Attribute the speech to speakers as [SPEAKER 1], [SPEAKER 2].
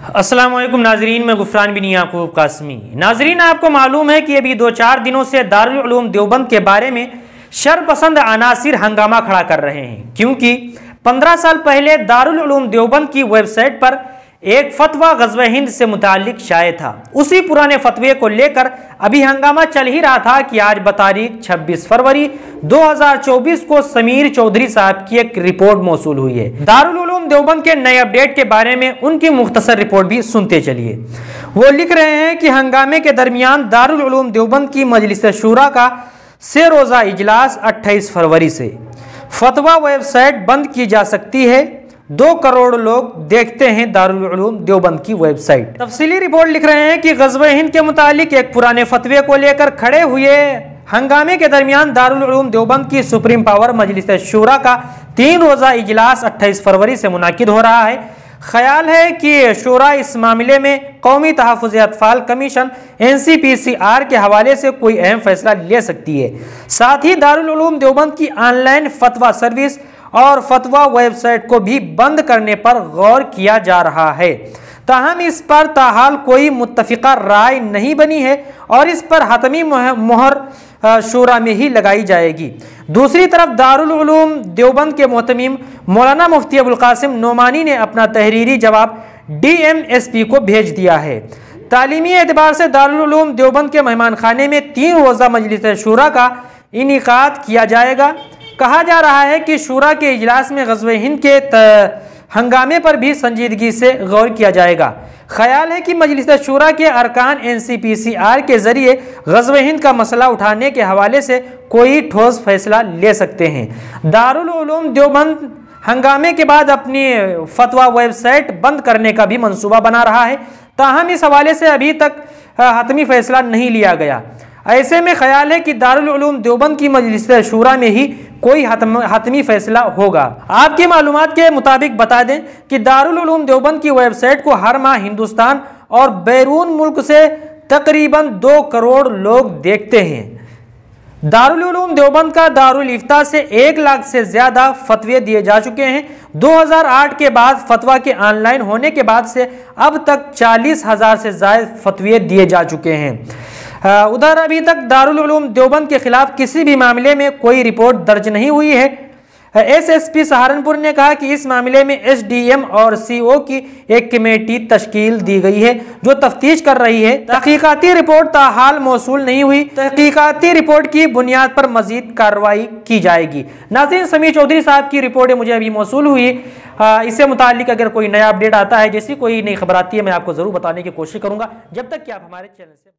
[SPEAKER 1] अस्सलाम वालेकुम नाजरीन, मैं गुफरान बिन याकूब कासमी। नाजरीन, आपको मालूम है कि अभी 2-4 दिनों से दारुल उलूम देवबंद के बारे में शरपसंद अनासिर हंगामा खड़ा कर रहे हैं, क्योंकि 15 साल पहले दारुल उलूम देवबंद की वेबसाइट पर एक फतवा ग़ज़वे हिंद से मुताल्लिक शाये था। उसी पुराने फतवे को लेकर अभी हंगामा चल ही रहा था कि आज बतारीख 26 फरवरी 2024 को समीर चौधरी साहब की एक रिपोर्ट मौसूल हुई है। दारुल उलूम देवबंद के नए अपडेट के बारे में उनकी मुख्तसर रिपोर्ट भी सुनते चलिए। वो लिख रहे हैं कि हंगामे के दरमियान दारुल उलूम देवबंद की मजलिस शूरा का से रोज़ा इजलास 28 फरवरी से फतवा वेबसाइट बंद की जा सकती है। 2 करोड़ लोग देखते हैं दारुल उलूम देवबंद की वेबसाइट। तफसीली रिपोर्ट लिख रहे हैं कि ग़ज़वे हिंद के मुतालिक एक पुराने फतवे को लेकर खड़े हुए हंगामे के दरमियान दारुल उलूम देवबंद की सुप्रीम पावर मजलिस शूरा का 3 रोज़ा इजलास 28 फरवरी से मुनाकिद हो रहा है। ख्याल है कि शूरा इस मामले में कौमी तहफ़्फ़ुज़ अतफ़ाल कमीशन NCPCR के हवाले से कोई अहम फैसला ले सकती है। साथ ही दारुल उलूम देवबंद की ऑनलाइन फतवा सर्विस और फतवा वेबसाइट को भी बंद करने पर गौर किया जा रहा है। ताहम इस पर ताहाल कोई मुत्तफ़िक़ा राय नहीं बनी है और इस पर हतमी मोहर शूरा में ही लगाई जाएगी। दूसरी तरफ दारुल उलूम देवबंद के मोहतमीम मौलाना मुफ्ती अबुल कासिम नोमानी ने अपना तहरीरी जवाब DMSP को भेज दिया है। तालीमी एतबार से दारुल उलूम देवबंद के मेहमान खाने में 3 रोज़ा मजलिस शूरा का इनेकाद किया जाएगा। कहा जा रहा है कि शूरा के इजलास में ग़ज़वे हिंद के हंगामे पर भी संजीदगी से गौर किया जाएगा। ख्याल है कि मजलिस शूरा के अरकान NCPCR के जरिए ग़ज़वे हिंद का मसला उठाने के हवाले से कोई ठोस फैसला ले सकते हैं। दारुल उलूम देवबंद हंगामे के बाद अपनी फतवा वेबसाइट बंद करने का भी मंसूबा बना रहा है। ताहम इस हवाले से अभी तक हतमी फैसला नहीं लिया गया। ऐसे में ख्याल है कि दारुल उलूम देवबंद की मजलिस शूरा में ही कोई हतमी फैसला होगा। आपकी मालूमात के मुताबिक बता दें कि दारुल उलूम देवबंद की वेबसाइट को हर माह हिंदुस्तान और बैरून मुल्क से तकरीबन 2 करोड़ लोग देखते हैं। दारुल उलूम देवबंद का दारुल इफ्ता से 1 लाख से ज़्यादा फतवे दिए जा चुके हैं। 2008 के बाद फतवा के ऑनलाइन होने के बाद से अब तक 40,000 से ज़्यादा फतवे दिए जा चुके हैं। उधर अभी तक दारुल उलूम देवबंद के खिलाफ किसी भी मामले में कोई रिपोर्ट दर्ज नहीं हुई है। SSP सहारनपुर ने कहा कि इस मामले में SDM और CO की एक कमेटी तश्कील दी गई है जो तफ्तीश कर रही है। तहकीकाती रिपोर्ट ताहाल मौसूल नहीं हुई। तहकीकाती रिपोर्ट की बुनियाद पर मजीद कार्रवाई की जाएगी। नाज़रीन, समीर चौधरी साहब की रिपोर्ट मुझे अभी मौसूल हुई। इससे मुताल्लिक अगर कोई नया अपडेट आता है, जैसी कोई नई खबर आती है, मैं आपको ज़रूर बताने की कोशिश करूँगा। जब तक कि आप हमारे चैनल से